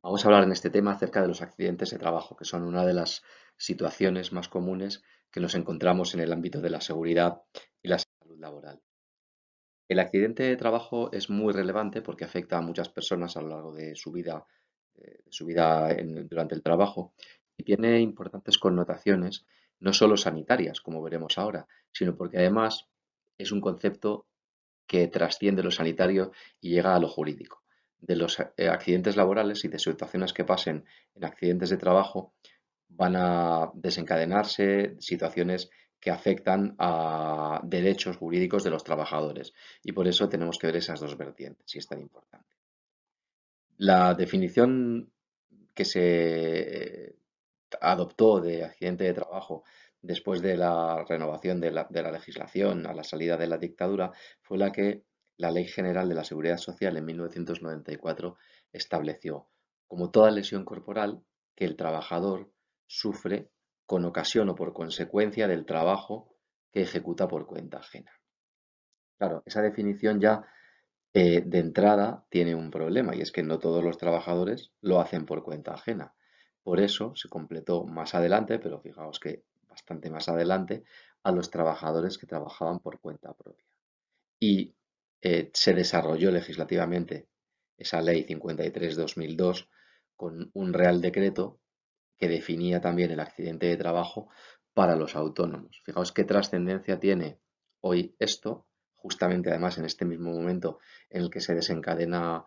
Vamos a hablar en este tema acerca de los accidentes de trabajo, que son una de las situaciones más comunes que nos encontramos en el ámbito de la seguridad y la salud laboral. El accidente de trabajo es muy relevante porque afecta a muchas personas a lo largo de su vida durante el trabajo y tiene importantes connotaciones, no solo sanitarias, como veremos ahora, sino porque además es un concepto que trasciende lo sanitario y llega a lo jurídico. De los accidentes laborales y de situaciones que pasen en accidentes de trabajo van a desencadenarse situaciones que afectan a derechos jurídicos de los trabajadores y por eso tenemos que ver esas dos vertientes y es tan importante. La definición que se adoptó de accidente de trabajo después de la renovación de la legislación a la salida de la dictadura fue la que la Ley General de la Seguridad Social en 1994 estableció como toda lesión corporal que el trabajador sufre con ocasión o por consecuencia del trabajo que ejecuta por cuenta ajena. Claro, esa definición ya de entrada tiene un problema y es que no todos los trabajadores lo hacen por cuenta ajena. Por eso se completó más adelante, pero fijaos que bastante más adelante, a los trabajadores que trabajaban por cuenta propia. Y se desarrolló legislativamente esa ley 53/2002 con un real decreto que definía también el accidente de trabajo para los autónomos. Fijaos qué trascendencia tiene hoy esto, justamente además en este mismo momento en el que se desencadena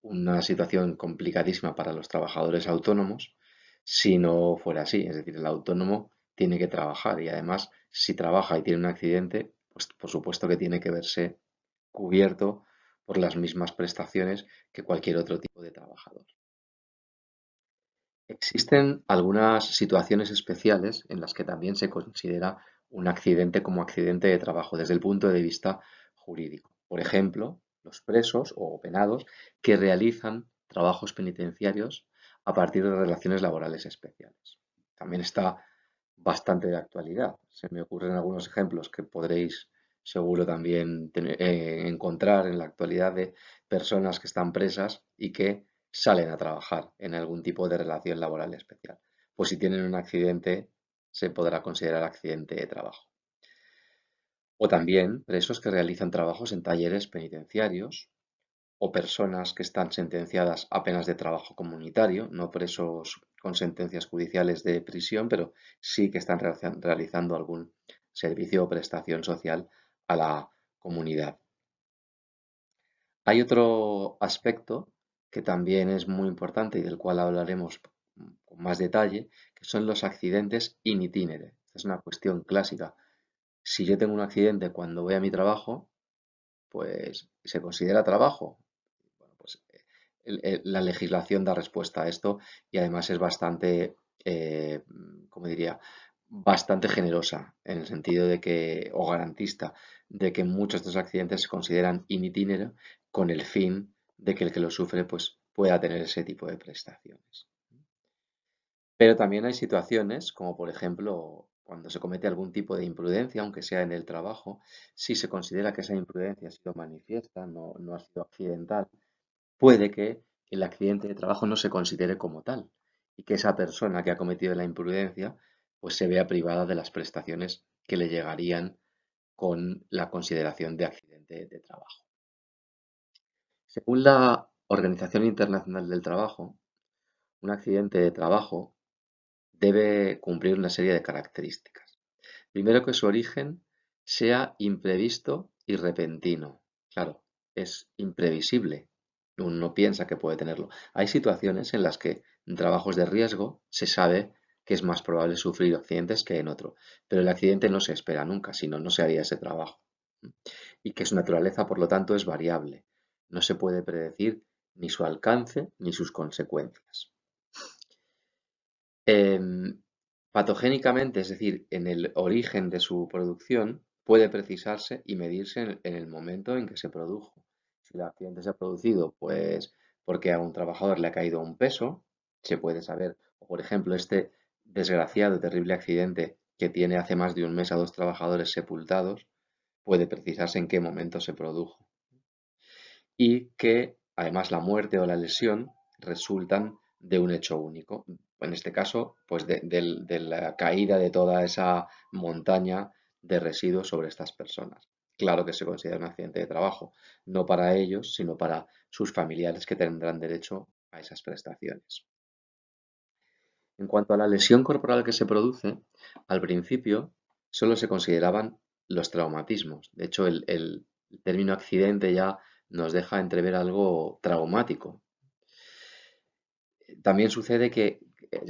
una situación complicadísima para los trabajadores autónomos, si no fuera así. Es decir, el autónomo tiene que trabajar y además si trabaja y tiene un accidente, pues por supuesto que tiene que verse cubierto por las mismas prestaciones que cualquier otro tipo de trabajador. Existen algunas situaciones especiales en las que también se considera un accidente como accidente de trabajo desde el punto de vista jurídico. Por ejemplo, los presos o penados que realizan trabajos penitenciarios a partir de relaciones laborales especiales. También está bastante de actualidad. Se me ocurren algunos ejemplos que podréis seguro también encontrar en la actualidad de personas que están presas y que salen a trabajar en algún tipo de relación laboral especial. Pues si tienen un accidente, se podrá considerar accidente de trabajo. O también presos que realizan trabajos en talleres penitenciarios o personas que están sentenciadas a penas de trabajo comunitario, no presos con sentencias judiciales de prisión, pero sí que están realizando algún servicio o prestación social a la comunidad. Hay otro aspecto que también es muy importante y del cual hablaremos con más detalle, que son los accidentes in itinere. Esta es una cuestión clásica. Si yo tengo un accidente cuando voy a mi trabajo, pues se considera trabajo. Bueno, pues la legislación da respuesta a esto y además es bastante, ¿cómo diría? Bastante generosa en el sentido de que, o garantista, de que muchos de estos accidentes se consideran in itinere con el fin de que el que lo sufre pues pueda tener ese tipo de prestaciones. Pero también hay situaciones, como por ejemplo cuando se comete algún tipo de imprudencia, aunque sea en el trabajo, si se considera que esa imprudencia ha sido manifiesta, no ha sido accidental, puede que el accidente de trabajo no se considere como tal y que esa persona que ha cometido la imprudencia pues se vea privada de las prestaciones que le llegarían con la consideración de accidente de trabajo. Según la Organización Internacional del Trabajo, un accidente de trabajo debe cumplir una serie de características. Primero, que su origen sea imprevisto y repentino. Claro, es imprevisible. Uno piensa que puede tenerlo. Hay situaciones en las que en trabajos de riesgo se sabe que es más probable sufrir accidentes que en otro, pero el accidente no se espera nunca, si no, no se haría ese trabajo. Y que su naturaleza, por lo tanto, es variable. No se puede predecir ni su alcance ni sus consecuencias. Patogénicamente, es decir, en el origen de su producción, puede precisarse y medirse en el momento en que se produjo. Si el accidente se ha producido, pues porque a un trabajador le ha caído un peso, se puede saber. O, por ejemplo, este desgraciado, terrible accidente que tiene hace más de un mes a dos trabajadores sepultados, puede precisarse en qué momento se produjo. Y que, además, la muerte o la lesión resultan de un hecho único. En este caso, pues de la caída de toda esa montaña de residuos sobre estas personas. Claro que se considera un accidente de trabajo, no para ellos, sino para sus familiares que tendrán derecho a esas prestaciones. En cuanto a la lesión corporal que se produce, al principio solo se consideraban los traumatismos. De hecho, el término accidente ya nos deja entrever algo traumático. También sucede que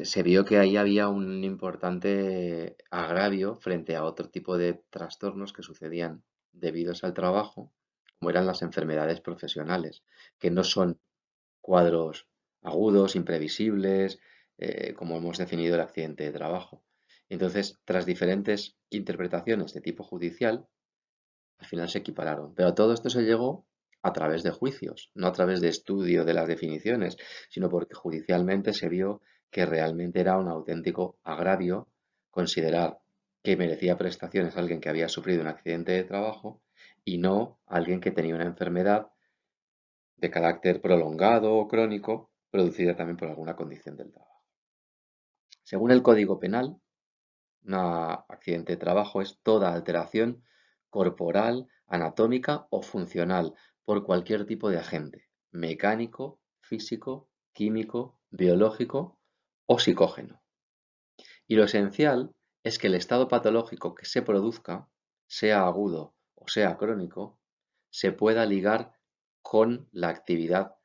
se vio que ahí había un importante agravio frente a otro tipo de trastornos que sucedían debidos al trabajo, como eran las enfermedades profesionales, que no son cuadros agudos, imprevisibles, como hemos definido el accidente de trabajo. Entonces, tras diferentes interpretaciones de tipo judicial, al final se equipararon. Pero todo esto se llegó a través de juicios, no a través de estudio de las definiciones, sino porque judicialmente se vio que realmente era un auténtico agravio considerar que merecía prestaciones alguien que había sufrido un accidente de trabajo y no alguien que tenía una enfermedad de carácter prolongado o crónico producida también por alguna condición del trabajo. Según el Código Penal, un accidente de trabajo es toda alteración corporal, anatómica o funcional por cualquier tipo de agente, mecánico, físico, químico, biológico o psicógeno. Y lo esencial es que el estado patológico que se produzca, sea agudo o sea crónico, se pueda ligar con la actividad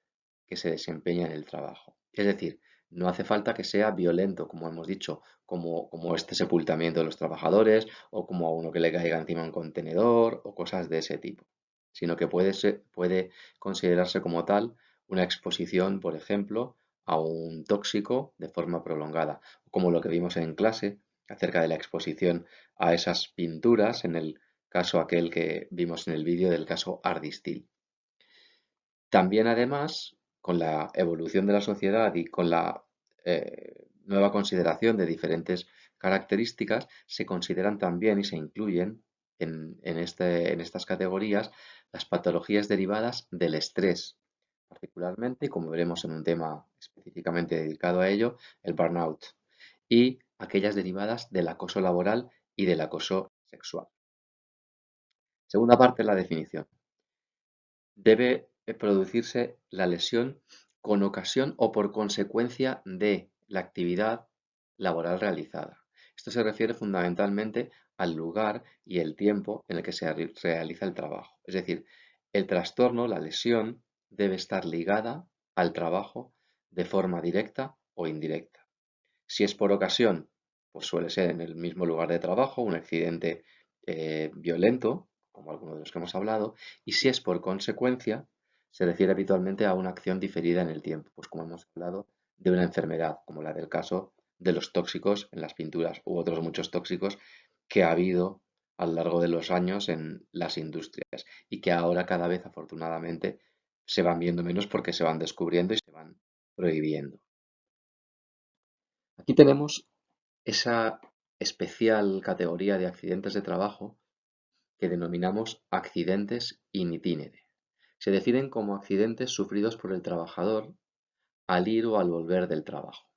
que se desempeña en el trabajo. Es decir, no hace falta que sea violento, como hemos dicho, como este sepultamiento de los trabajadores o como a uno que le caiga encima un contenedor o cosas de ese tipo, sino que puede considerarse como tal una exposición, por ejemplo, a un tóxico de forma prolongada, como lo que vimos en clase acerca de la exposición a esas pinturas en el caso aquel que vimos en el vídeo del caso Ardistil. También además, con la evolución de la sociedad y con la nueva consideración de diferentes características, se consideran también y se incluyen en estas categorías las patologías derivadas del estrés, particularmente, y como veremos en un tema específicamente dedicado a ello, el burnout, y aquellas derivadas del acoso laboral y del acoso sexual. Segunda parte de la definición. Debe producirse la lesión con ocasión o por consecuencia de la actividad laboral realizada. Esto se refiere fundamentalmente al lugar y el tiempo en el que se realiza el trabajo. Es decir, el trastorno, la lesión, debe estar ligada al trabajo de forma directa o indirecta. Si es por ocasión, pues suele ser en el mismo lugar de trabajo, un accidente violento, como algunos de los que hemos hablado, y si es por consecuencia, se refiere habitualmente a una acción diferida en el tiempo, pues como hemos hablado de una enfermedad, como la del caso de los tóxicos en las pinturas u otros muchos tóxicos que ha habido a lo largo de los años en las industrias y que ahora cada vez afortunadamente se van viendo menos porque se van descubriendo y se van prohibiendo. Aquí tenemos esa especial categoría de accidentes de trabajo que denominamos accidentes in itinere. Se definen como accidentes sufridos por el trabajador al ir o al volver del trabajo.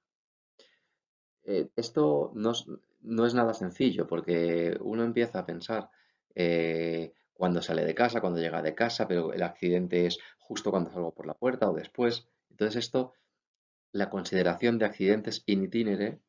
Esto no es nada sencillo porque uno empieza a pensar cuando sale de casa, cuando llega de casa, pero el accidente es justo cuando salgo por la puerta o después. Entonces esto, la consideración de accidentes in itinere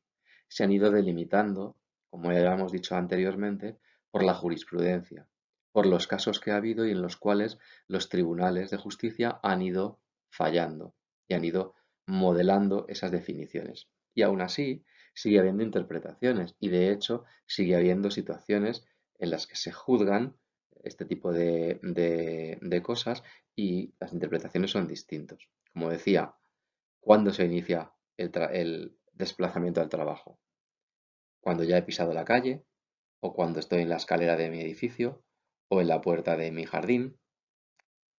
se han ido delimitando, como ya hemos dicho anteriormente, por la jurisprudencia, por los casos que ha habido y en los cuales los tribunales de justicia han ido fallando y han ido modelando esas definiciones. Y aún así sigue habiendo interpretaciones y de hecho sigue habiendo situaciones en las que se juzgan este tipo de cosas y las interpretaciones son distintas. Como decía, ¿cuándo se inicia el desplazamiento al trabajo? Cuando ya he pisado la calle, o cuando estoy en la escalera de mi edificio, o en la puerta de mi jardín.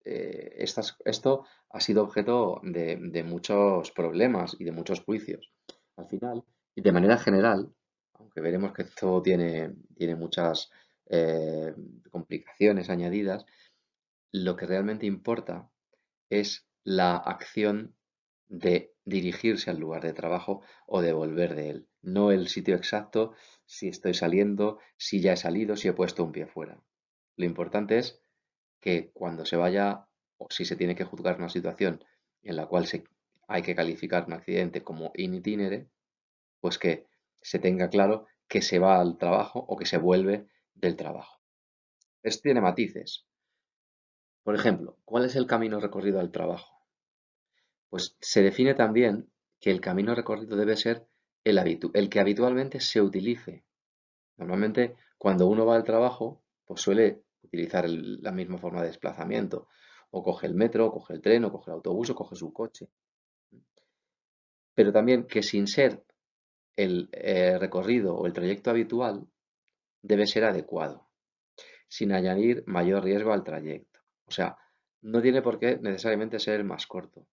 Esto ha sido objeto de muchos problemas y de muchos juicios. Al final, y de manera general, aunque veremos que esto tiene muchas eh, complicaciones añadidas, lo que realmente importa es la acción de dirigirse al lugar de trabajo o de volver de él. No el sitio exacto, si estoy saliendo, si ya he salido, si he puesto un pie fuera. Lo importante es que cuando se vaya o si se tiene que juzgar una situación en la cual hay que calificar un accidente como in itinere, pues que se tenga claro que se va al trabajo o que se vuelve del trabajo. Esto tiene matices. Por ejemplo, ¿cuál es el camino recorrido al trabajo? Pues se define también que el camino recorrido debe ser el que habitualmente se utilice. Normalmente, cuando uno va al trabajo, pues suele utilizar la misma forma de desplazamiento. O coge el metro, o coge el tren, o coge el autobús, o coge su coche. Pero también que sin ser el recorrido o el trayecto habitual, debe ser adecuado, sin añadir mayor riesgo al trayecto. O sea, no tiene por qué necesariamente ser el más corto,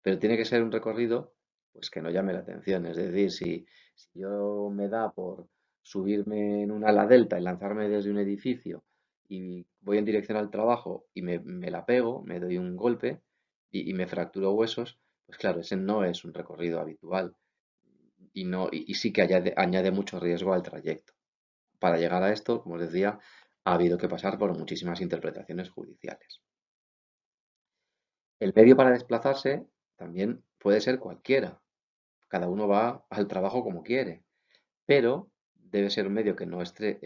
pero tiene que ser un recorrido pues que no llame la atención. Es decir, si yo me da por subirme en un ala delta y lanzarme desde un edificio y voy en dirección al trabajo y me la pego, me doy un golpe y me fracturo huesos, pues claro, ese no es un recorrido habitual y, no, y sí que añade mucho riesgo al trayecto. Para llegar a esto, como os decía, ha habido que pasar por muchísimas interpretaciones judiciales. El medio para desplazarse también puede ser cualquiera. Cada uno va al trabajo como quiere, pero debe ser un medio que no esté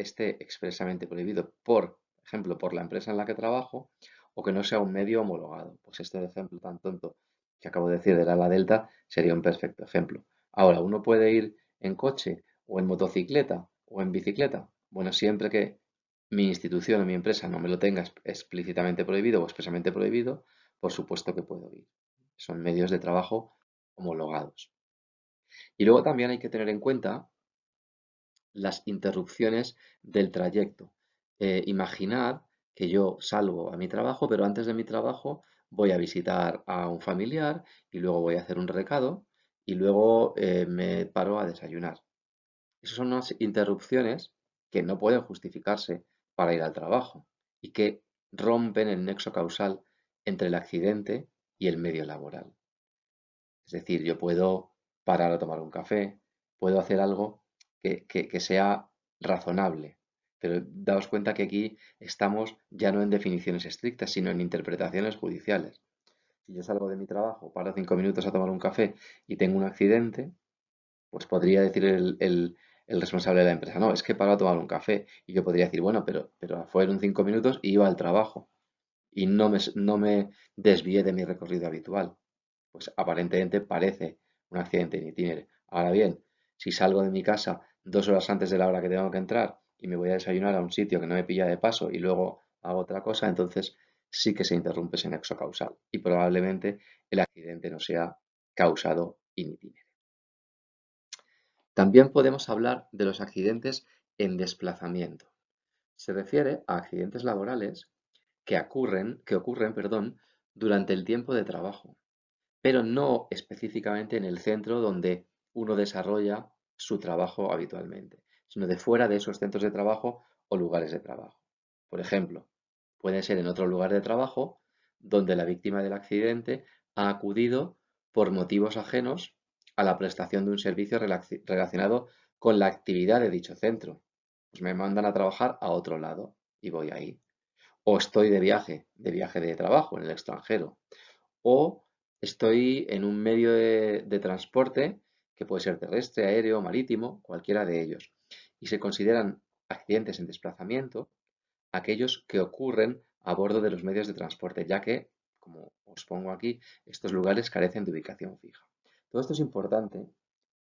expresamente prohibido, por ejemplo, por la empresa en la que trabajo, o que no sea un medio homologado. Pues este ejemplo tan tonto que acabo de decir del ala delta sería un perfecto ejemplo. Ahora, uno puede ir en coche o en motocicleta o en bicicleta. Bueno, siempre que mi institución o mi empresa no me lo tenga explícitamente prohibido o expresamente prohibido, por supuesto que puedo ir. Son medios de trabajo homologados. Y luego también hay que tener en cuenta las interrupciones del trayecto. Imaginad que yo salgo a mi trabajo, pero antes de mi trabajo voy a visitar a un familiar y luego voy a hacer un recado y luego me paro a desayunar. Esas son unas interrupciones que no pueden justificarse para ir al trabajo y que rompen el nexo causal entre el accidente y el medio laboral. Es decir, yo puedo parar a tomar un café, puedo hacer algo que sea razonable. Pero daos cuenta que aquí estamos ya no en definiciones estrictas, sino en interpretaciones judiciales. Si yo salgo de mi trabajo, paro 5 minutos a tomar un café y tengo un accidente, pues podría decir el responsable de la empresa, no, es que paro a tomar un café. Y yo podría decir, bueno, pero fueron 5 minutos y iba al trabajo y no me desvié de mi recorrido habitual. Pues aparentemente parece un accidente in itinere. Ahora bien, si salgo de mi casa 2 horas antes de la hora que tengo que entrar y me voy a desayunar a un sitio que no me pilla de paso y luego hago otra cosa, entonces sí que se interrumpe ese nexo causal y probablemente el accidente no sea causado in itinere. También podemos hablar de los accidentes en desplazamiento. Se refiere a accidentes laborales que ocurren, perdón, durante el tiempo de trabajo, pero no específicamente en el centro donde uno desarrolla su trabajo habitualmente, sino de fuera de esos centros de trabajo o lugares de trabajo. Por ejemplo, puede ser en otro lugar de trabajo donde la víctima del accidente ha acudido por motivos ajenos a la prestación de un servicio relacionado con la actividad de dicho centro. Pues me mandan a trabajar a otro lado y voy ahí. O estoy de viaje de trabajo en el extranjero o estoy en un medio de transporte que puede ser terrestre, aéreo, marítimo, cualquiera de ellos. Y se consideran accidentes en desplazamiento aquellos que ocurren a bordo de los medios de transporte, ya que, como os pongo aquí, estos lugares carecen de ubicación fija. Todo esto es importante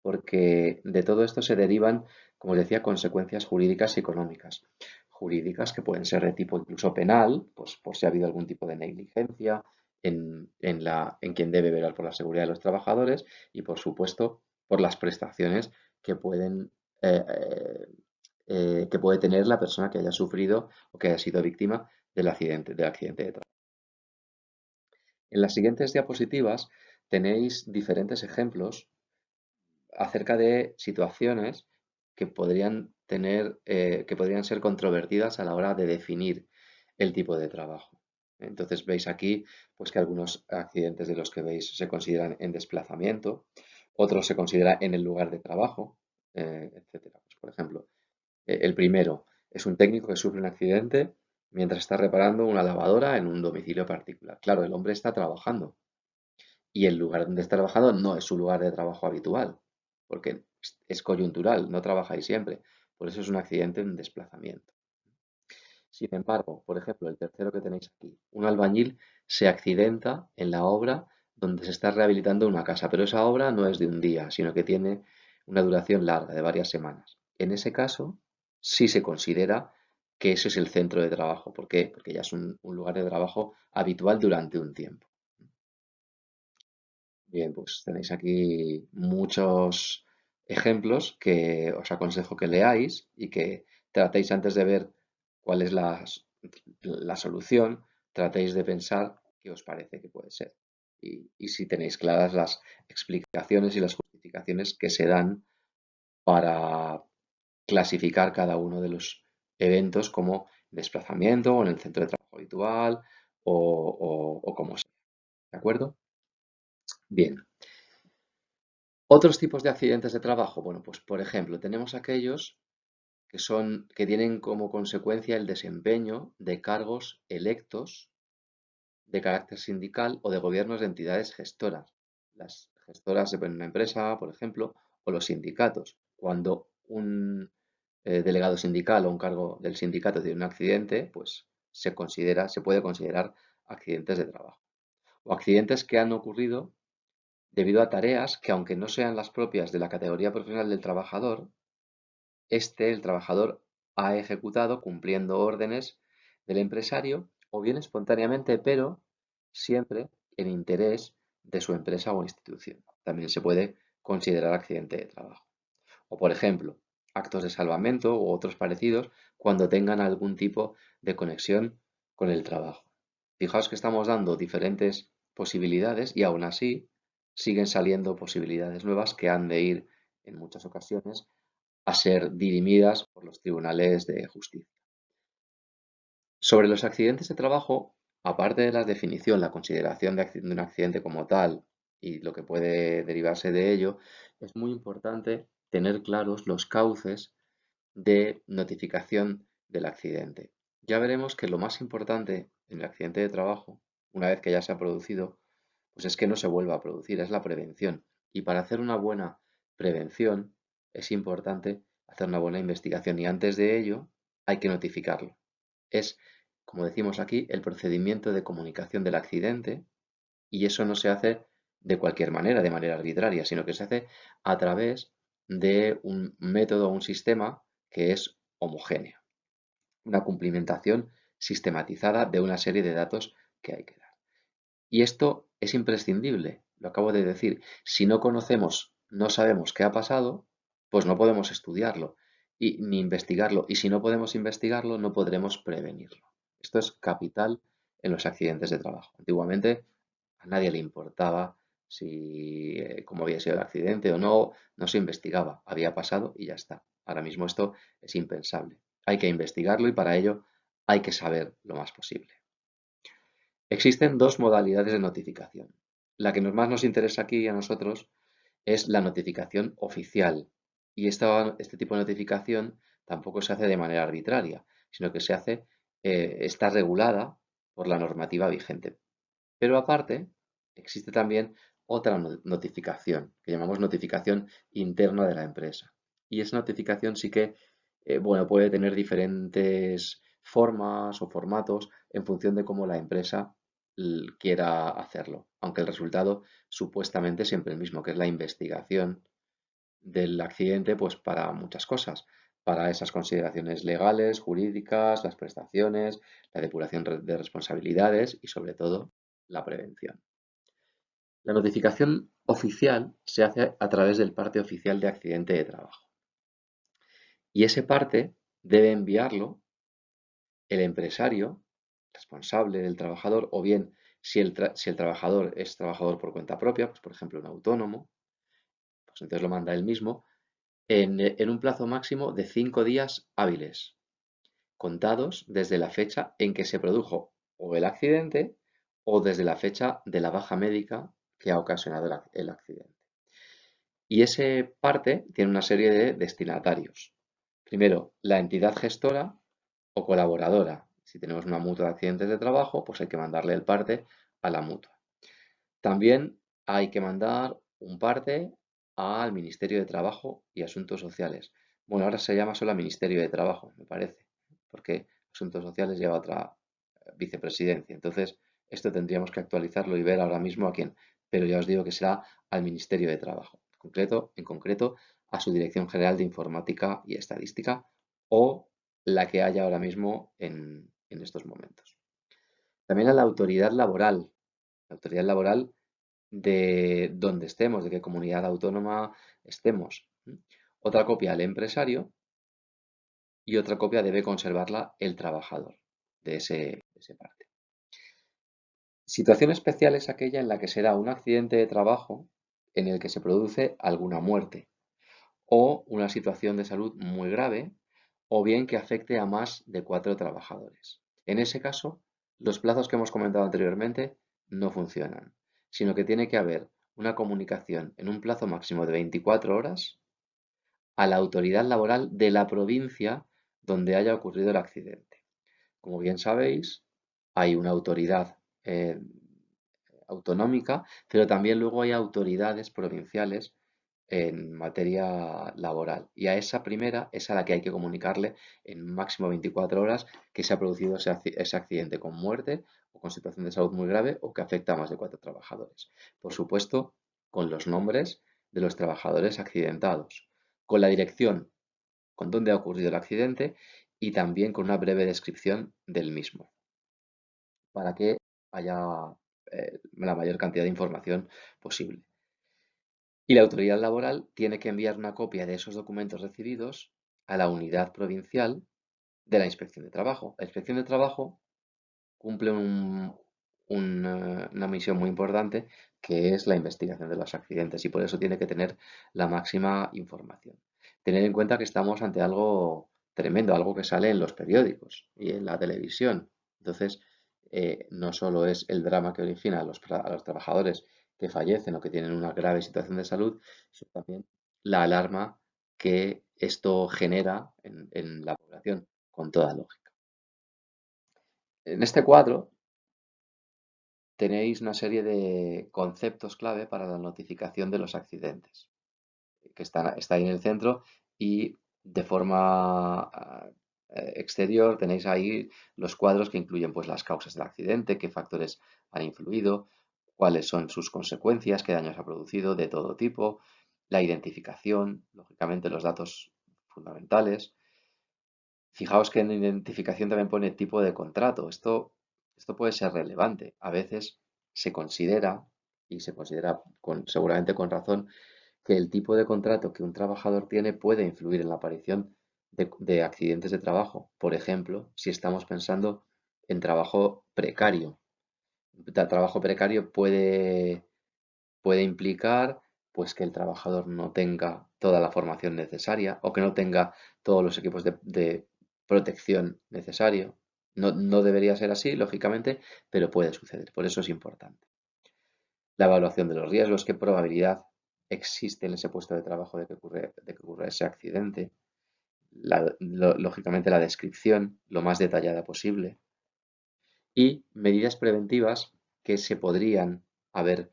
porque de todo esto se derivan, como os decía, consecuencias jurídicas y económicas. Jurídicas que pueden ser de tipo incluso penal, pues por si ha habido algún tipo de negligencia en quien debe velar por la seguridad de los trabajadores y, por supuesto, por las prestaciones eh, eh, que puede tener la persona que haya sufrido o que haya sido víctima del accidente de trabajo. En las siguientes diapositivas tenéis diferentes ejemplos acerca de situaciones que podrían ser controvertidas a la hora de definir el tipo de trabajo. Entonces veis aquí pues que algunos accidentes de los que veis se consideran en desplazamiento, otros se considera en el lugar de trabajo, etcétera. Pues, por ejemplo, el primero es un técnico que sufre un accidente mientras está reparando una lavadora en un domicilio particular. Claro, el hombre está trabajando y el lugar donde está trabajando no es su lugar de trabajo habitual, porque es coyuntural, no trabajáis siempre. Por eso es un accidente en desplazamiento. Sin embargo, por ejemplo, el tercero que tenéis aquí, un albañil se accidenta en la obra donde se está rehabilitando una casa, pero esa obra no es de un día, sino que tiene una duración larga, de varias semanas. En ese caso, sí se considera que ese es el centro de trabajo. ¿Por qué? Porque ya es un lugar de trabajo habitual durante un tiempo. Bien, pues tenéis aquí muchos ejemplos que os aconsejo que leáis y que tratéis antes de ver cuál es la solución, tratéis de pensar qué os parece que puede ser. Y si tenéis claras las explicaciones y las justificaciones que se dan para clasificar cada uno de los eventos como desplazamiento o en el centro de trabajo habitual o como sea. ¿De acuerdo? Bien. Otros tipos de accidentes de trabajo, bueno, pues por ejemplo, tenemos aquellos que tienen como consecuencia el desempeño de cargos electos de carácter sindical o de gobiernos de entidades gestoras. Las gestoras de una empresa, por ejemplo, o los sindicatos. Cuando un delegado sindical o un cargo del sindicato tiene un accidente, pues se puede considerar accidentes de trabajo. O accidentes que han ocurrido debido a tareas que, aunque no sean las propias de la categoría profesional del trabajador, el trabajador ha ejecutado cumpliendo órdenes del empresario o bien espontáneamente, pero siempre en interés de su empresa o institución. También se puede considerar accidente de trabajo. O, por ejemplo, actos de salvamento u otros parecidos cuando tengan algún tipo de conexión con el trabajo. Fijaos que estamos dando diferentes posibilidades y aún así siguen saliendo posibilidades nuevas que han de ir en muchas ocasiones a ser dirimidas por los tribunales de justicia. Sobre los accidentes de trabajo, aparte de la definición, la consideración de un accidente como tal y lo que puede derivarse de ello, es muy importante tener claros los cauces de notificación del accidente. Ya veremos que lo más importante en el accidente de trabajo, una vez que ya se ha producido, pues es que no se vuelva a producir, es la prevención. Y para hacer una buena prevención es importante hacer una buena investigación y antes de ello hay que notificarlo. Es, como decimos aquí, el procedimiento de comunicación del accidente y eso no se hace de cualquier manera, de manera arbitraria, sino que se hace a través de un método o un sistema que es homogéneo, una cumplimentación sistematizada de una serie de datos que hay que dar. Y esto es imprescindible, lo acabo de decir. Si no conocemos, no sabemos qué ha pasado, pues no podemos estudiarlo ni investigarlo. Y si no podemos investigarlo, no podremos prevenirlo. Esto es capital en los accidentes de trabajo. Antiguamente a nadie le importaba si cómo había sido el accidente o no, no se investigaba, había pasado y ya está. Ahora mismo esto es impensable. Hay que investigarlo y para ello hay que saber lo más posible. Existen dos modalidades de notificación. La que más nos interesa aquí a nosotros es la notificación oficial. Y este tipo de notificación tampoco se hace de manera arbitraria, sino que está regulada por la normativa vigente. Pero aparte, existe también otra notificación, que llamamos notificación interna de la empresa. Y esa notificación sí que, bueno, puede tener diferentes formas o formatos en función de cómo la empresa quiera hacerlo, aunque el resultado supuestamente es siempre el mismo, que es la investigación del accidente, pues para muchas cosas, para esas consideraciones legales, jurídicas, las prestaciones, la depuración de responsabilidades y sobre todo la prevención. La notificación oficial se hace a través del parte oficial de accidente de trabajo y ese parte debe enviarlo el empresario responsable del trabajador o bien si el trabajador es trabajador por cuenta propia, pues por ejemplo un autónomo, pues entonces lo manda él mismo en un plazo máximo de 5 días hábiles, contados desde la fecha en que se produjo o el accidente o desde la fecha de la baja médica que ha ocasionado el accidente. Y ese parte tiene una serie de destinatarios. Primero, la entidad gestora o colaboradora. Si tenemos una mutua de accidentes de trabajo, pues hay que mandarle el parte a la mutua. También hay que mandar un parte al Ministerio de Trabajo y Asuntos Sociales. Bueno, ahora se llama solo Ministerio de Trabajo, me parece, porque Asuntos Sociales lleva otra vicepresidencia. Entonces, esto tendríamos que actualizarlo y ver ahora mismo a quién. Pero ya os digo que será al Ministerio de Trabajo, en concreto a su Dirección General de Informática y Estadística o la que haya ahora mismo en estos momentos. También a la autoridad laboral. La autoridad laboral de donde estemos, de qué comunidad autónoma estemos. Otra copia al empresario y otra copia debe conservarla el trabajador de ese parte. Situación especial es aquella en la que se da un accidente de trabajo en el que se produce alguna muerte o una situación de salud muy grave o bien que afecte a más de 4 trabajadores. En ese caso, los plazos que hemos comentado anteriormente no funcionan, sino que tiene que haber una comunicación en un plazo máximo de 24 horas a la autoridad laboral de la provincia donde haya ocurrido el accidente. Como bien sabéis, hay una autoridad autonómica, pero también luego hay autoridades provinciales en materia laboral. Y a esa primera es a la que hay que comunicarle en máximo 24 horas que se ha producido ese accidente con muerte o con situación de salud muy grave o que afecta a más de 4 trabajadores. Por supuesto, con los nombres de los trabajadores accidentados, con la dirección con dónde ha ocurrido el accidente y también con una breve descripción del mismo, para que haya la mayor cantidad de información posible. Y la autoridad laboral tiene que enviar una copia de esos documentos recibidos a la unidad provincial de la Inspección de Trabajo. La Inspección de Trabajo cumple una misión muy importante que es la investigación de los accidentes y por eso tiene que tener la máxima información. Tener en cuenta que estamos ante algo tremendo, algo que sale en los periódicos y en la televisión. Entonces, no solo es el drama que origina a los trabajadores que fallecen o que tienen una grave situación de salud, sino también la alarma que esto genera en la población, con toda lógica. En este cuadro tenéis una serie de conceptos clave para la notificación de los accidentes, que está ahí en el centro y de forma exterior tenéis ahí los cuadros que incluyen pues, las causas del accidente, qué factores han influido, cuáles son sus consecuencias, qué daños ha producido de todo tipo, la identificación, lógicamente los datos fundamentales. Fijaos que en identificación también pone tipo de contrato. Esto puede ser relevante. A veces se considera, y se considera seguramente con razón, que el tipo de contrato que un trabajador tiene puede influir en la aparición de accidentes de trabajo. Por ejemplo, si estamos pensando en trabajo precario. Trabajo precario puede implicar pues que el trabajador no tenga toda la formación necesaria o que no tenga todos los equipos de protección necesario. No debería ser así, lógicamente, pero puede suceder. Por eso es importante. La evaluación de los riesgos, qué probabilidad existe en ese puesto de trabajo de que ocurra ese accidente. Lógicamente la descripción lo más detallada posible. Y medidas preventivas que se podrían haber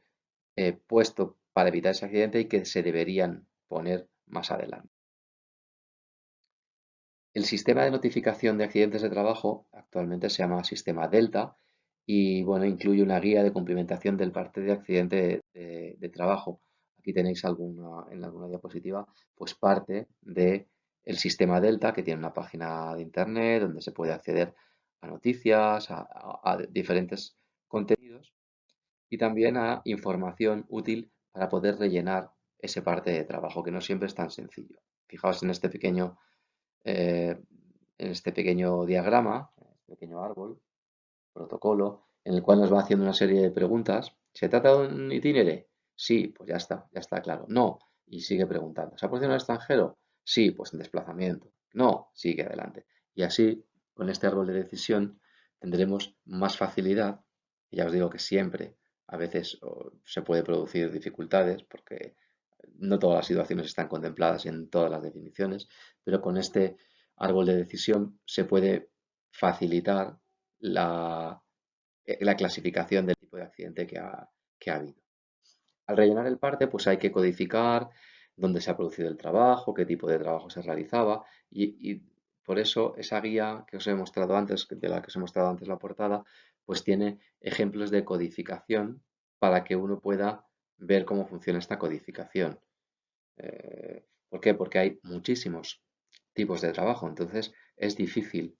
puesto para evitar ese accidente y que se deberían poner más adelante. El sistema de notificación de accidentes de trabajo actualmente se llama sistema Delta y bueno, incluye una guía de cumplimentación del parte de accidente de trabajo. Aquí tenéis en alguna diapositiva, pues parte del sistema Delta que tiene una página de internet donde se puede acceder a noticias, a diferentes contenidos y también a información útil para poder rellenar ese parte de trabajo que no siempre es tan sencillo. Fijaos eh, en este pequeño diagrama, este pequeño árbol, protocolo, en el cual nos va haciendo una serie de preguntas. ¿Se trata de un itinere? Sí, pues ya está claro. No, y sigue preguntando. ¿Se ha producido en el extranjero? Sí, pues en desplazamiento. No, sigue adelante. Y así, con este árbol de decisión, tendremos más facilidad. Y ya os digo que siempre, a veces se puede producir dificultades porque no todas las situaciones están contempladas en todas las definiciones, pero con este árbol de decisión se puede facilitar la clasificación del tipo de accidente que ha habido. Al rellenar el parte, pues hay que codificar dónde se ha producido el trabajo, qué tipo de trabajo se realizaba y por eso esa guía que os he mostrado antes, de la que os he mostrado antes la portada, pues tiene ejemplos de codificación para que uno pueda ver cómo funciona esta codificación. ¿Por qué? Porque hay muchísimos tipos de trabajo, entonces es difícil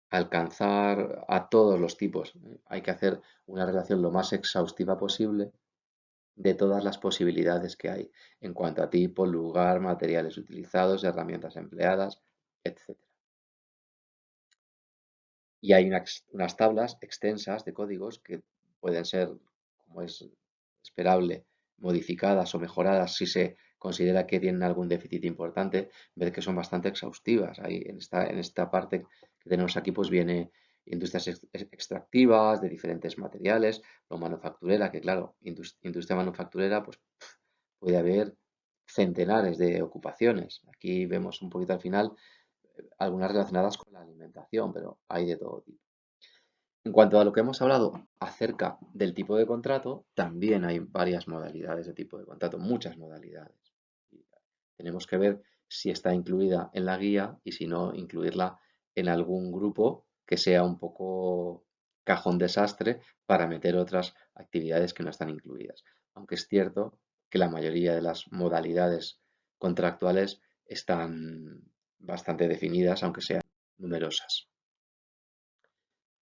alcanzar a todos los tipos. Hay que hacer una relación lo más exhaustiva posible de todas las posibilidades que hay en cuanto a tipo, lugar, materiales utilizados, herramientas empleadas, etcétera. Y hay unas tablas extensas de códigos que pueden ser, como es esperable, modificadas o mejoradas si se considera que tienen algún déficit importante, ver que son bastante exhaustivas. Ahí en esta parte que tenemos aquí, pues viene industrias extractivas de diferentes materiales, o manufacturera, que claro, industria manufacturera, pues puede haber centenares de ocupaciones. Aquí vemos un poquito al final algunas relacionadas con la alimentación, pero hay de todo tipo. En cuanto a lo que hemos hablado acerca del tipo de contrato, también hay varias modalidades de tipo de contrato, muchas modalidades. Y tenemos que ver si está incluida en la guía y si no, incluirla en algún grupo que sea un poco cajón desastre para meter otras actividades que no están incluidas. Aunque es cierto que la mayoría de las modalidades contractuales están bastante definidas, aunque sean numerosas.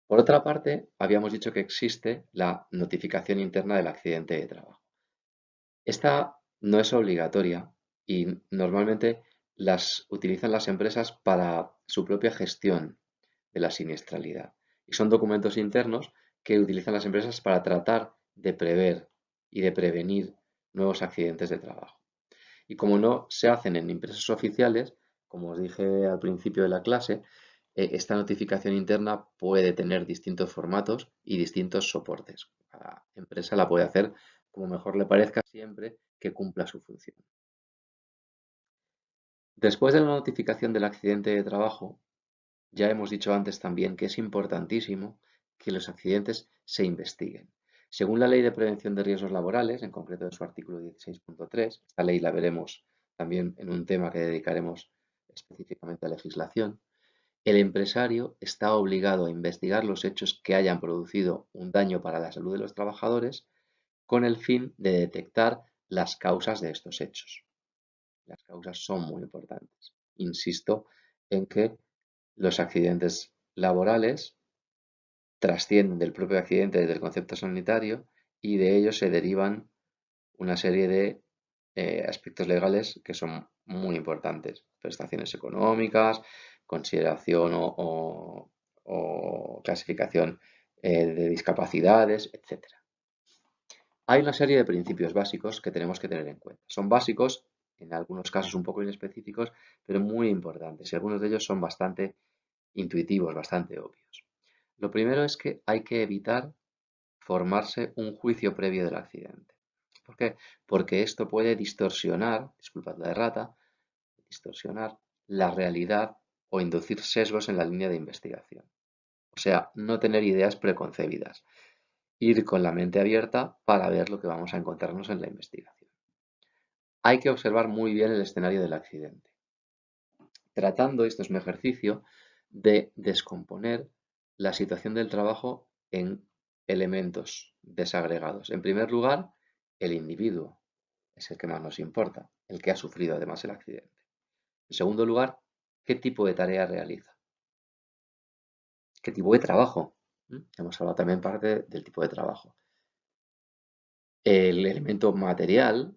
Por otra parte, habíamos dicho que existe la notificación interna del accidente de trabajo. Esta no es obligatoria y normalmente las utilizan las empresas para su propia gestión de la siniestralidad. Y son documentos internos que utilizan las empresas para tratar de prever y de prevenir nuevos accidentes de trabajo. Y como no se hacen en empresas oficiales, como os dije al principio de la clase, esta notificación interna puede tener distintos formatos y distintos soportes. Cada empresa la puede hacer como mejor le parezca siempre que cumpla su función. Después de la notificación del accidente de trabajo, ya hemos dicho antes también que es importantísimo que los accidentes se investiguen. Según la Ley de Prevención de Riesgos Laborales, en concreto en su artículo 16.3, esta ley la veremos también en un tema que dedicaremos específicamente a legislación, el empresario está obligado a investigar los hechos que hayan producido un daño para la salud de los trabajadores con el fin de detectar las causas de estos hechos. Las causas son muy importantes. Insisto en que los accidentes laborales trascienden del propio accidente desde el concepto sanitario y de ellos se derivan una serie de aspectos legales que son muy importantes. Prestaciones económicas, consideración o clasificación de discapacidades, etcétera. Hay una serie de principios básicos que tenemos que tener en cuenta. Son básicos, en algunos casos un poco inespecíficos, pero muy importantes. Y algunos de ellos son bastante intuitivos, bastante obvios. Lo primero es que hay que evitar formarse un juicio previo del accidente. ¿Por qué? Porque esto puede distorsionar, disculpad la errata, distorsionar la realidad o inducir sesgos en la línea de investigación. O sea, no tener ideas preconcebidas. Ir con la mente abierta para ver lo que vamos a encontrarnos en la investigación. Hay que observar muy bien el escenario del accidente. Tratando, esto es un ejercicio, de descomponer la situación del trabajo en elementos desagregados. En primer lugar, el individuo es el que más nos importa, el que ha sufrido además el accidente. En segundo lugar, ¿qué tipo de tarea realiza? ¿Qué tipo de trabajo? Hemos hablado también parte del tipo de trabajo. El elemento material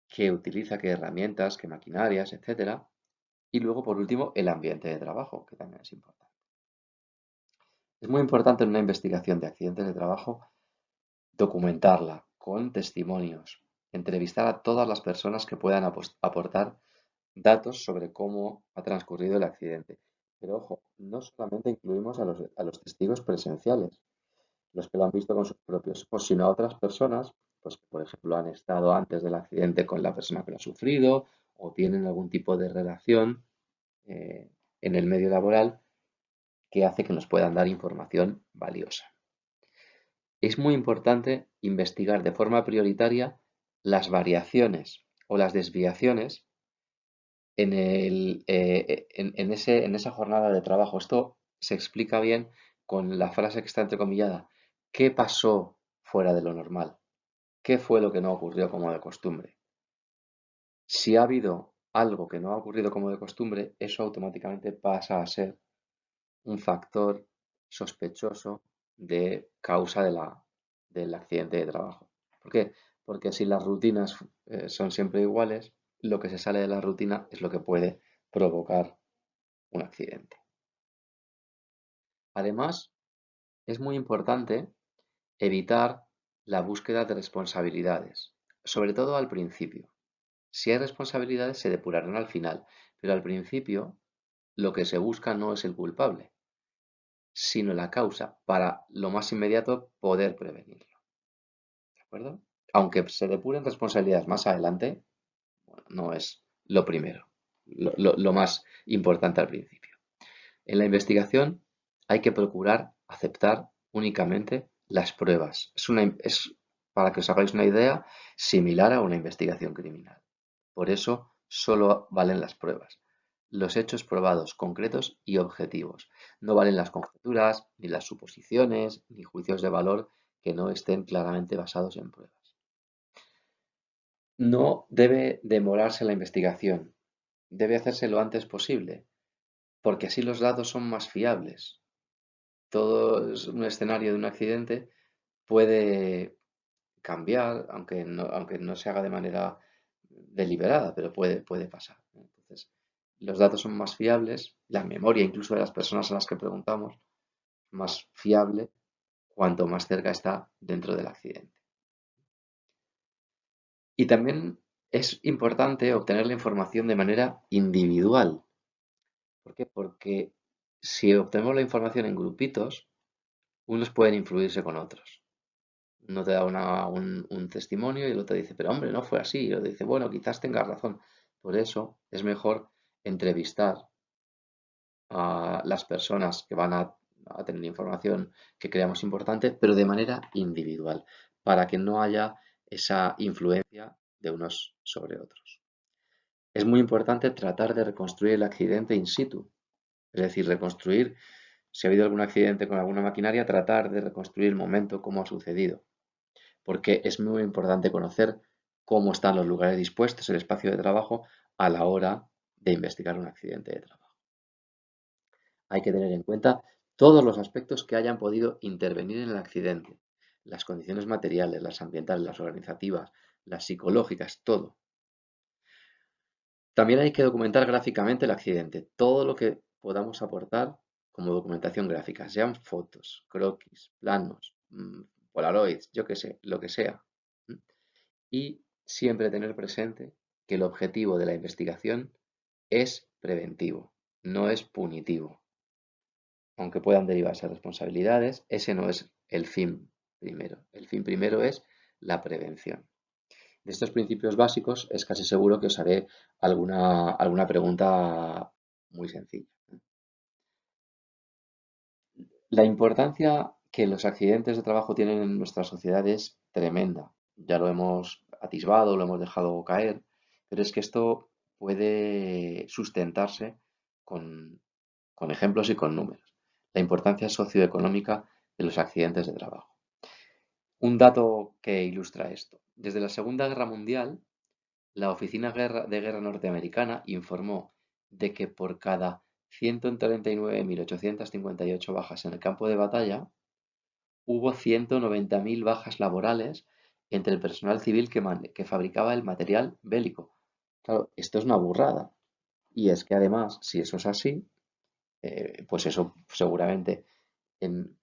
que utiliza, qué herramientas, qué maquinarias, etcétera. Y luego, por último, el ambiente de trabajo, que también es importante. Es muy importante en una investigación de accidentes de trabajo documentarla con testimonios, entrevistar a todas las personas que puedan aportar datos sobre cómo ha transcurrido el accidente Pero ojo, no solamente incluimos a los testigos presenciales, los que lo han visto con sus propios ojos, sino a otras personas, pues que por ejemplo han estado antes del accidente con la persona que lo ha sufrido o tienen algún tipo de relación eh, en el medio laboral que hace que nos puedan dar información valiosa. Es muy importante investigar de forma prioritaria las variaciones o las desviaciones en esa jornada de trabajo. Esto se explica bien con la frase que está entrecomillada. ¿Qué pasó fuera de lo normal? ¿Qué fue lo que no ocurrió como de costumbre? Si ha habido algo que no ha ocurrido como de costumbre, eso automáticamente pasa a ser un factor sospechoso de causa del accidente de trabajo. ¿Por qué? Porque si las rutinas son siempre iguales, lo que se sale de la rutina es lo que puede provocar un accidente. Además, es muy importante evitar la búsqueda de responsabilidades, sobre todo al principio. Si hay responsabilidades se depurarán al final, pero al principio lo que se busca no es el culpable, sino la causa para lo más inmediato poder prevenirlo. ¿De acuerdo? Aunque se depuren responsabilidades más adelante, bueno, no es lo primero, lo más importante al principio. En la investigación hay que procurar aceptar únicamente las pruebas. Es, para que os hagáis una idea, similar a una investigación criminal. Por eso solo valen las pruebas, los hechos probados, concretos y objetivos. No valen las conjeturas, ni las suposiciones, ni juicios de valor que no estén claramente basados en pruebas. No debe demorarse la investigación, debe hacerse lo antes posible, porque así los datos son más fiables. Todo un escenario de un accidente puede cambiar, aunque no se haga de manera deliberada, pero puede pasar. Entonces, los datos son más fiables, la memoria incluso de las personas a las que preguntamos, más fiable cuanto más cerca está dentro del accidente. Y también es importante obtener la información de manera individual. ¿Por qué? Porque si obtenemos la información en grupitos, unos pueden influirse con otros. Uno te da un testimonio y el otro dice, pero hombre, no fue así. Y el otro dice, bueno, quizás tengas razón. Por eso es mejor entrevistar a las personas que van a tener información que creamos importante, pero de manera individual, para que no haya esa influencia de unos sobre otros. Es muy importante tratar de reconstruir el accidente in situ, es decir, reconstruir, si ha habido algún accidente con alguna maquinaria, tratar de reconstruir el momento, cómo ha sucedido, porque es muy importante conocer cómo están los lugares dispuestos, el espacio de trabajo, a la hora de investigar un accidente de trabajo. Hay que tener en cuenta todos los aspectos que hayan podido intervenir en el accidente, las condiciones materiales, las ambientales, las organizativas, las psicológicas, todo. También hay que documentar gráficamente el accidente, todo lo que podamos aportar como documentación gráfica, sean fotos, croquis, planos, polaroids, yo qué sé, lo que sea. Y siempre tener presente que el objetivo de la investigación es preventivo, no es punitivo. Aunque puedan derivarse responsabilidades, ese no es el fin primero. El fin primero es la prevención. De estos principios básicos es casi seguro que os haré alguna pregunta muy sencilla. La importancia que los accidentes de trabajo tienen en nuestra sociedad es tremenda. Ya lo hemos atisbado, lo hemos dejado caer, pero es que esto puede sustentarse con, con ejemplos y con números. La importancia socioeconómica de los accidentes de trabajo. Un dato que ilustra esto. Desde la Segunda Guerra Mundial, la Oficina de Guerra Norteamericana informó de que por cada 139.858 bajas en el campo de batalla, hubo 190.000 bajas laborales entre el personal civil que fabricaba el material bélico. Claro, esto es una burrada. Y es que además, si eso es así, pues eso seguramente en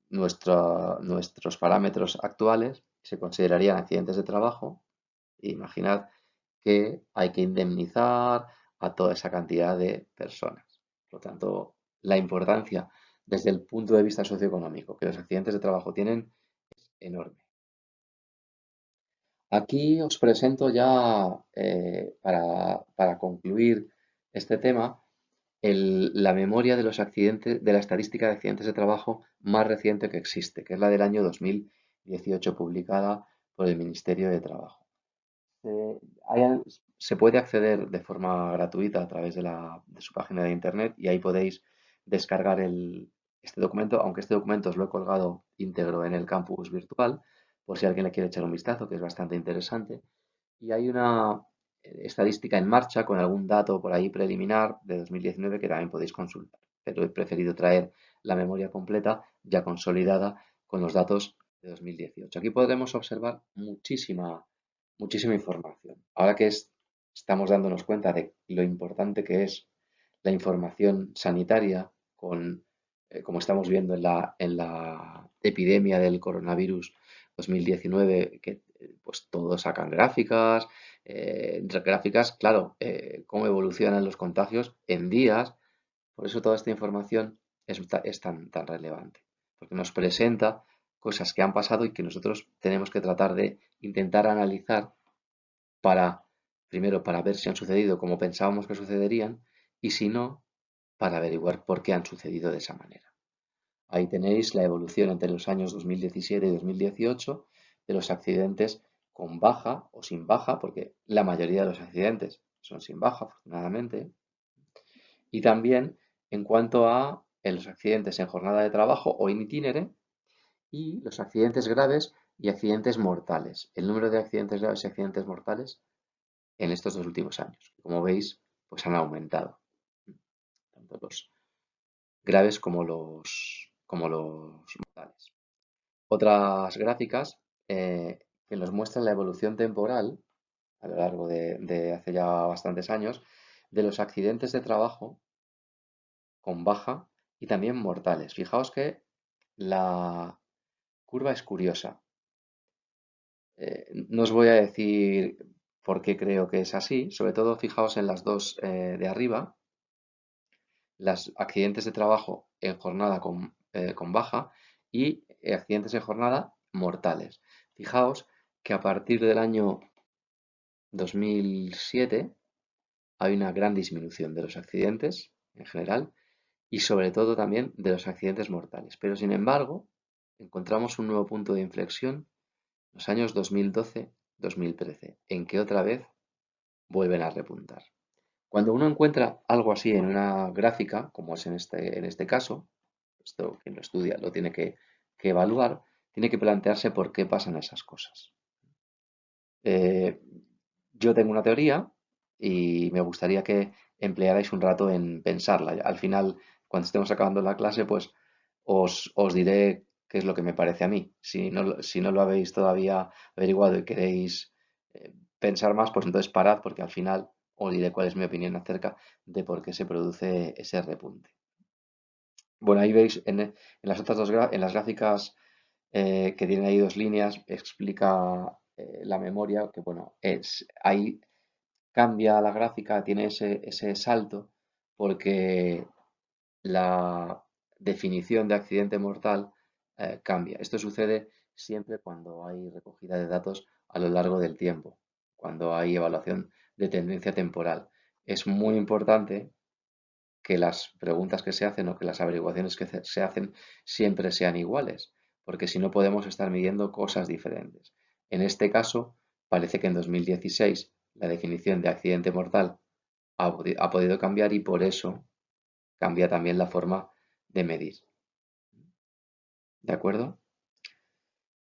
nuestros parámetros actuales se considerarían accidentes de trabajo. Imaginad que hay que indemnizar a toda esa cantidad de personas. Por lo tanto, la importancia desde el punto de vista socioeconómico que los accidentes de trabajo tienen es enorme. Aquí os presento ya, para concluir este tema, la memoria de los accidentes, de la estadística de accidentes de trabajo más reciente que existe, que es la del año 2018, publicada por el Ministerio de Trabajo. Eh, hay- Se puede acceder de forma gratuita a través de su página de internet y ahí podéis descargar este documento, aunque este documento os lo he colgado íntegro en el campus virtual, por si alguien le quiere echar un vistazo, que es bastante interesante. Y hay una estadística en marcha con algún dato por ahí preliminar de 2019 que también podéis consultar. Pero he preferido traer la memoria completa ya consolidada con los datos de 2018. Aquí podremos observar muchísima información. Ahora que estamos dándonos cuenta de lo importante que es la información sanitaria con, como estamos viendo en la epidemia del coronavirus 2019, que pues todos sacan gráficas, gráficas, claro, cómo evolucionan los contagios en días. Por eso toda esta información es tan relevante, porque nos presenta cosas que han pasado y que nosotros tenemos que tratar de intentar analizar para, primero, para ver si han sucedido como pensábamos que sucederían y si no, para averiguar por qué han sucedido de esa manera. Ahí tenéis la evolución entre los años 2017 y 2018 de los accidentes con baja o sin baja, porque la mayoría de los accidentes son sin baja, afortunadamente. Y también en cuanto a los accidentes en jornada de trabajo o in itinere y los accidentes graves y accidentes mortales. El número de accidentes graves y accidentes mortales en estos 2 últimos años. Como veis, pues han aumentado, tanto los graves como los mortales. Otras gráficas que nos muestran la evolución temporal a lo largo de hace ya bastantes años de los accidentes de trabajo con baja y también mortales. Fijaos que la curva es curiosa. No os voy a decir por qué creo que es así, sobre todo fijaos en las dos de arriba, los accidentes de trabajo en jornada con baja y accidentes en jornada mortales. Fijaos que a partir del año 2007 hay una gran disminución de los accidentes en general y sobre todo también de los accidentes mortales. Pero sin embargo, encontramos un nuevo punto de inflexión en los años 2012-2013, en que otra vez vuelven a repuntar. Cuando uno encuentra algo así en una gráfica, como es en este caso, esto quien lo estudia lo tiene que evaluar, tiene que plantearse por qué pasan esas cosas. Eh, yo tengo una teoría y me gustaría que emplearais un rato en pensarla. Al final, cuando estemos acabando la clase, pues os diré qué es lo que me parece a mí. Si no lo habéis todavía averiguado y queréis pensar más, pues entonces parad porque al final os diré cuál es mi opinión acerca de por qué se produce ese repunte. Bueno, ahí veis en las otras en las gráficas que tienen ahí dos líneas, explica la memoria, que bueno, ahí cambia la gráfica, tiene ese salto, porque la definición de accidente mortal cambia. Esto sucede siempre cuando hay recogida de datos a lo largo del tiempo, cuando hay evaluación de tendencia temporal. Es muy importante que las preguntas que se hacen o que las averiguaciones que se hacen siempre sean iguales, porque si no podemos estar midiendo cosas diferentes. En este caso, parece que en 2016 la definición de accidente mortal ha podido cambiar y por eso cambia también la forma de medir. ¿De acuerdo?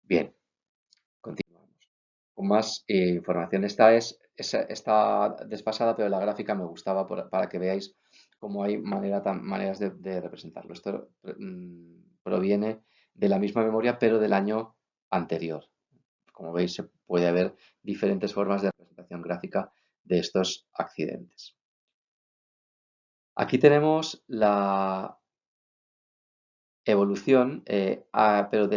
Bien, continuamos. Con más información. Está desfasada, pero la gráfica me gustaba para que veáis cómo hay maneras de representarlo. Esto proviene de la misma memoria, pero del año anterior. Como veis, se puede haber diferentes formas de representación gráfica de estos accidentes. Aquí tenemos la evolución, pero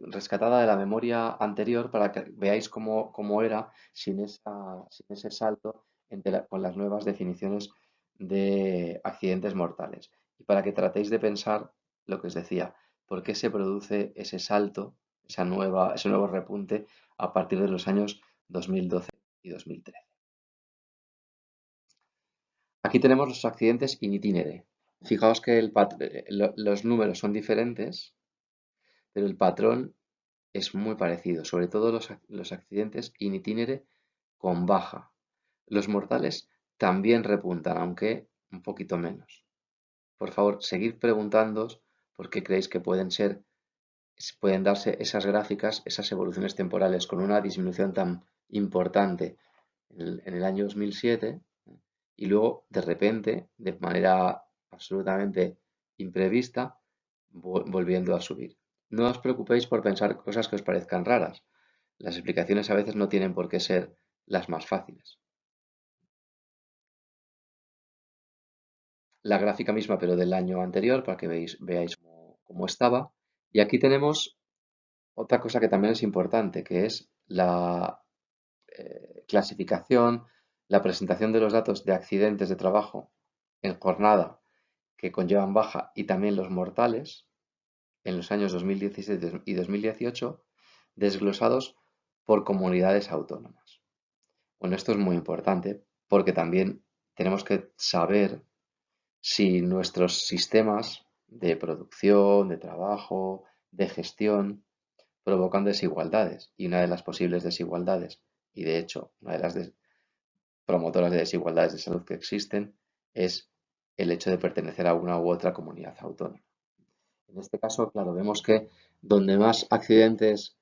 rescatada de la memoria anterior para que veáis cómo era sin ese salto con las nuevas definiciones de accidentes mortales. y para que tratéis de pensar lo que os decía, por qué se produce ese salto, ese nuevo repunte a partir de los años 2012 y 2013. Aquí tenemos los accidentes in itinere. Fijaos que los números son diferentes, pero el patrón es muy parecido, sobre todo los accidentes in itinere con baja. Los mortales también repuntan, aunque un poquito menos. Por favor, seguid preguntándoos por qué creéis que pueden darse esas gráficas, esas evoluciones temporales con una disminución tan importante en el año 2007 y luego de repente, de manera absolutamente imprevista, volviendo a subir. No os preocupéis por pensar cosas que os parezcan raras. Las explicaciones a veces no tienen por qué ser las más fáciles. La gráfica misma, pero del año anterior, para que veáis cómo estaba. Y aquí tenemos otra cosa que también es importante, que es la clasificación, la presentación de los datos de accidentes de trabajo en jornada que conllevan baja y también los mortales en los años 2017 y 2018, desglosados por comunidades autónomas. Bueno, esto es muy importante porque también tenemos que saber si nuestros sistemas de producción, de trabajo, de gestión, provocan desigualdades. Y una de las posibles desigualdades, y de hecho una de las promotoras de desigualdades de salud que existen, es el hecho de pertenecer a una u otra comunidad autónoma. En este caso, claro, vemos que donde más accidentes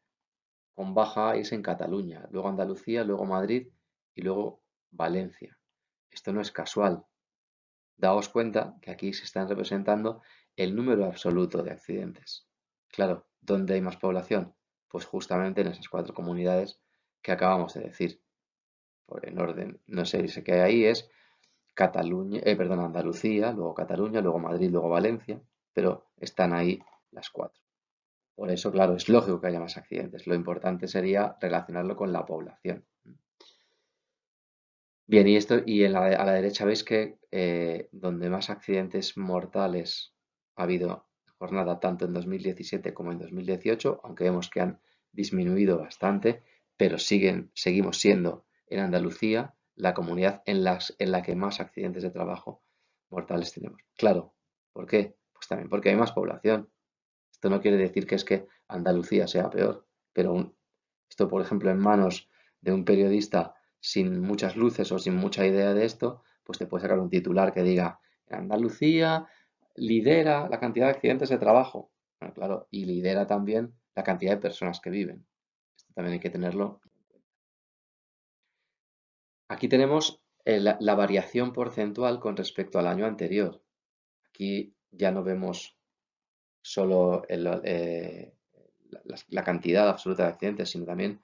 con baja es en Cataluña, luego Andalucía, luego Madrid y luego Valencia. Esto no es casual. Daos cuenta que aquí se están representando el número absoluto de accidentes. Claro, ¿dónde hay más población? Pues justamente en esas cuatro comunidades que acabamos de decir. Por en orden, no sé, sé que ahí es Cataluña, perdón, Andalucía, luego Cataluña, luego Madrid, luego Valencia, pero están ahí las cuatro. Por eso, claro, es lógico que haya más accidentes. Lo importante sería relacionarlo con la población. Bien, a la derecha veis que donde más accidentes mortales ha habido jornada tanto en 2017 como en 2018, aunque vemos que han disminuido bastante, pero seguimos siendo en Andalucía la comunidad en la que más accidentes de trabajo mortales tenemos. Claro, ¿por qué? Pues también porque hay más población. Esto no quiere decir que es que Andalucía sea peor, pero esto, por ejemplo, en manos de un periodista sin muchas luces o sin mucha idea de esto, pues te puede sacar un titular que diga, Andalucía lidera la cantidad de accidentes de trabajo. Bueno, claro, y lidera también la cantidad de personas que viven. Esto también hay que tenerlo. Aquí tenemos la variación porcentual con respecto al año anterior. Aquí ya no vemos solo la cantidad absoluta de accidentes, sino también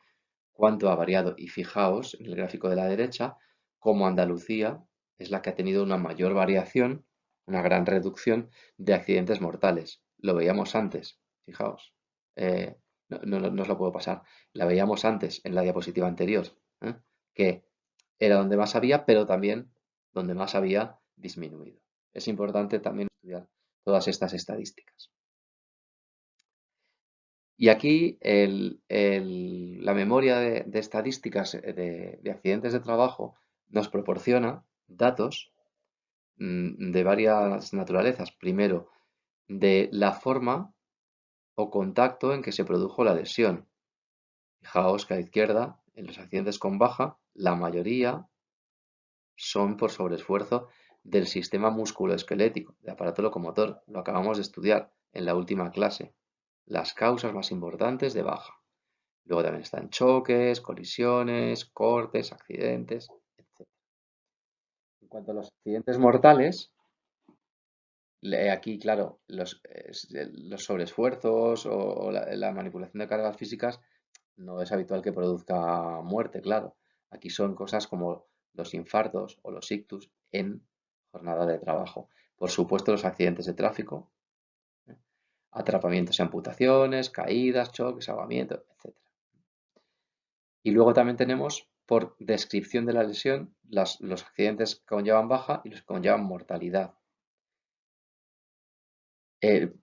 cuánto ha variado. Y fijaos en el gráfico de la derecha, cómo Andalucía es la que ha tenido una mayor variación, una gran reducción de accidentes mortales. Lo veíamos antes, fijaos. Eh, no os lo puedo pasar. La veíamos antes en la diapositiva anterior, ¿eh? Que era donde más había, pero también donde más había disminuido. Es importante también estudiar todas estas estadísticas. Y aquí la memoria de estadísticas de accidentes de trabajo nos proporciona datos de varias naturalezas. Primero, de la forma o contacto en que se produjo la lesión. Fijaos que a la izquierda, en los accidentes con baja, la mayoría son por sobreesfuerzo del sistema musculoesquelético, del aparato locomotor. Lo acabamos de estudiar en la última clase. Las causas más importantes de baja. Luego también están choques, colisiones, cortes, accidentes, etc. En cuanto a los accidentes mortales, aquí, claro, los sobreesfuerzos o la manipulación de cargas físicas no es habitual que produzca muerte, claro. Aquí son cosas como los infartos o los ictus en jornada de trabajo. Por supuesto, los accidentes de tráfico, ¿eh? Atrapamientos y amputaciones, caídas, choques, ahogamiento, etc. Y luego también tenemos, por descripción de la lesión, los accidentes que conllevan baja y los que conllevan mortalidad.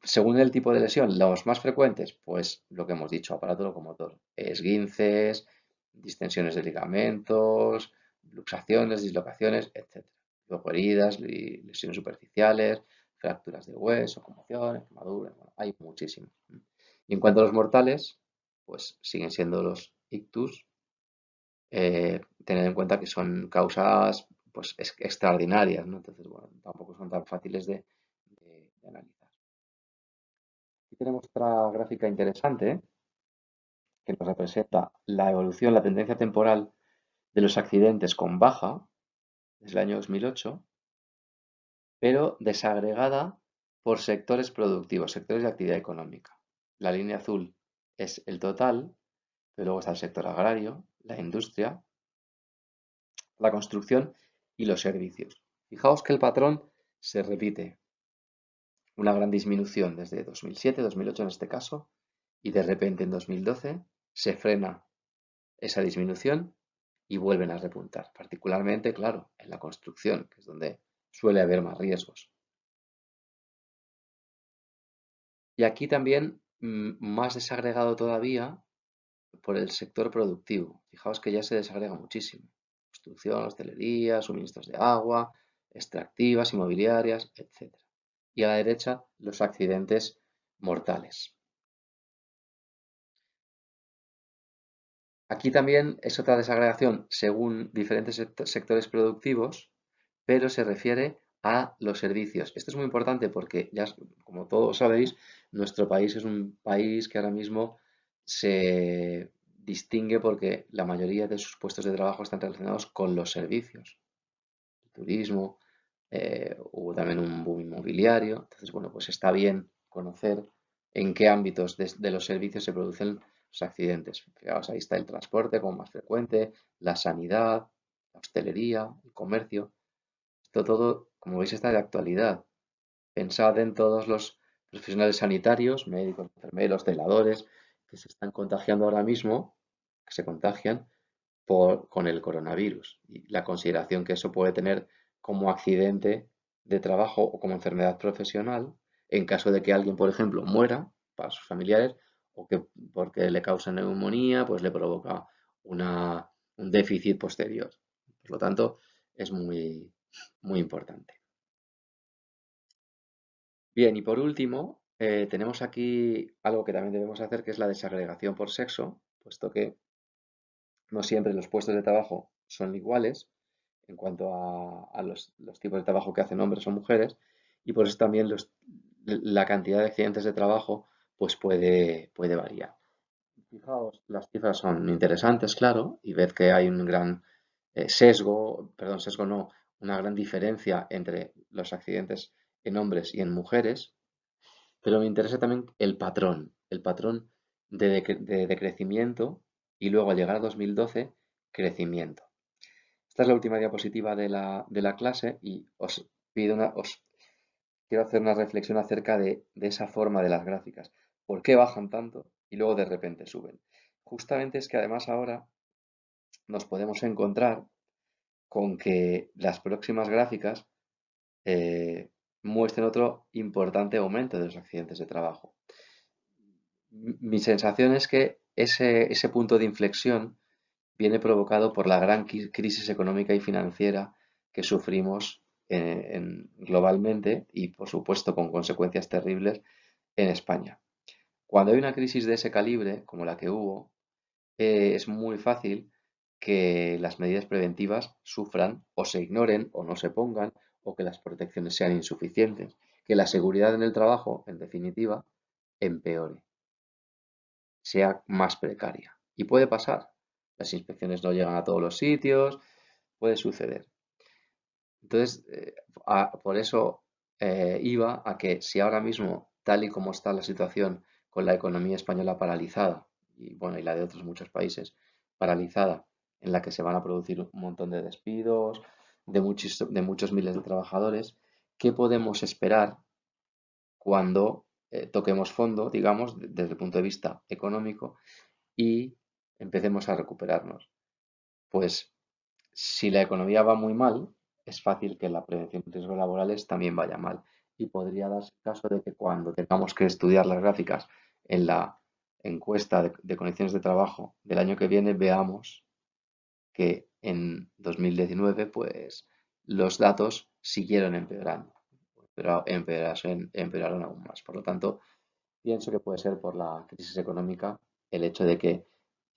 Según el tipo de lesión, los más frecuentes, pues lo que hemos dicho, aparato locomotor, esguinces, distensiones de ligamentos, luxaciones, dislocaciones, etcétera. Luego heridas, lesiones superficiales, fracturas de hueso, conmociones, quemaduras, bueno, hay muchísimos. Y en cuanto a los mortales, pues siguen siendo los ictus, tener en cuenta que son causas pues extraordinarias, ¿no? Entonces, bueno, tampoco son tan fáciles de analizar. Aquí tenemos otra gráfica interesante que nos representa la evolución, la tendencia temporal de los accidentes con baja desde el año 2008, pero desagregada por sectores productivos, sectores de actividad económica. La línea azul es el total, pero luego está el sector agrario, la industria, la construcción y los servicios. Fijaos que el patrón se repite. Una gran disminución desde 2007, 2008 en este caso, y de repente en 2012 se frena esa disminución y vuelven a repuntar, particularmente, claro, en la construcción, que es donde suele haber más riesgos. Y aquí también más desagregado todavía por el sector productivo. Fijaos que ya se desagrega muchísimo. Construcción, hostelería, suministros de agua, extractivas, inmobiliarias, etc. Y a la derecha, los accidentes mortales. Aquí también es otra desagregación según diferentes sectores productivos, pero se refiere a los servicios. Esto es muy importante porque, ya, como todos sabéis, nuestro país es un país que ahora mismo se distingue porque la mayoría de sus puestos de trabajo están relacionados con los servicios, el turismo, hubo también un boom inmobiliario. Entonces, bueno, pues está bien conocer en qué ámbitos de los servicios se producen los accidentes. Fijaos, ahí está el transporte como más frecuente, la sanidad, la hostelería, el comercio. Esto todo, como veis, está de actualidad. Pensad en todos los profesionales sanitarios, médicos, enfermeros, celadores, que se están contagiando ahora mismo, que se contagian con el coronavirus y la consideración que eso puede tener como accidente de trabajo o como enfermedad profesional en caso de que alguien, por ejemplo, muera para sus familiares o que porque le causa neumonía, pues le provoca un déficit posterior. Por lo tanto, es muy importante. Bien, y por último, tenemos aquí algo que también debemos hacer, que es la desagregación por sexo, puesto que no siempre los puestos de trabajo son iguales en cuanto a los tipos de trabajo que hacen hombres o mujeres, y por eso también la cantidad de accidentes de trabajo pues puede variar. Fijaos, las cifras son interesantes, claro, y ved que hay un gran sesgo no, una gran diferencia entre los accidentes en hombres y en mujeres, pero me interesa también el patrón de decrecimiento y luego al llegar a 2012, crecimiento. Esta es la última diapositiva de la clase y os quiero hacer una reflexión acerca de esa forma de las gráficas. ¿Por qué bajan tanto y luego de repente suben? Justamente es que además ahora nos podemos encontrar con que las próximas gráficas muestren otro importante aumento de los accidentes de trabajo. Mi sensación es que ese punto de inflexión viene provocado por la gran crisis económica y financiera que sufrimos globalmente y, por supuesto, con consecuencias terribles en España. Cuando hay una crisis de ese calibre, como la que hubo, es muy fácil que las medidas preventivas sufran o se ignoren o no se pongan o que las protecciones sean insuficientes, que la seguridad en el trabajo, en definitiva, empeore, sea más precaria. Y puede pasar. Las inspecciones no llegan a todos los sitios, puede suceder. Entonces, por eso iba a que si ahora mismo, tal y como está la situación con la economía española paralizada, y bueno, y la de otros muchos países paralizada, en la que se van a producir un montón de despidos, de muchos miles de trabajadores, ¿qué podemos esperar cuando toquemos fondo, digamos, desde el punto de vista económico y empecemos a recuperarnos? Pues si la economía va muy mal, es fácil que la prevención de riesgos laborales también vaya mal. y podría darse el caso de que cuando tengamos que estudiar las gráficas en la encuesta de condiciones de trabajo del año que viene, veamos que en 2019 pues los datos siguieron empeorando, pero empeoraron aún más. Por lo tanto, pienso que puede ser por la crisis económica el hecho de que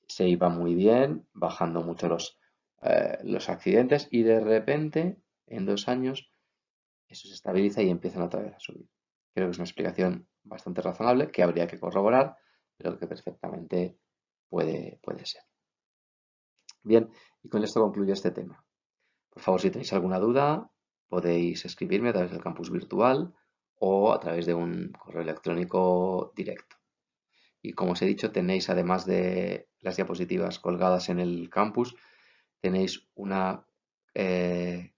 se iba muy bien, bajando mucho los accidentes y de repente, en 2 años, eso se estabiliza y empiezan otra vez a subir. Creo que es una explicación bastante razonable que habría que corroborar, pero que perfectamente puede ser. Bien, y con esto concluyo este tema. Por favor, si tenéis alguna duda, podéis escribirme a través del campus virtual o a través de un correo electrónico directo. Y como os he dicho, tenéis, además de las diapositivas colgadas en el campus, tenéis eh,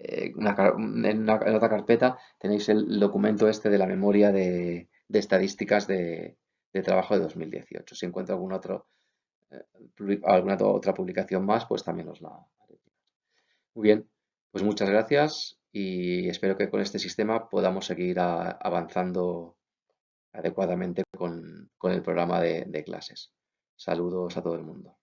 en otra carpeta, tenéis el documento este de la memoria de estadísticas de trabajo de 2018. Si encuentro eh, alguna otra publicación más, pues también os la haré. Muy bien, pues muchas gracias y espero que con este sistema podamos seguir avanzando adecuadamente con el programa de clases. Saludos a todo el mundo.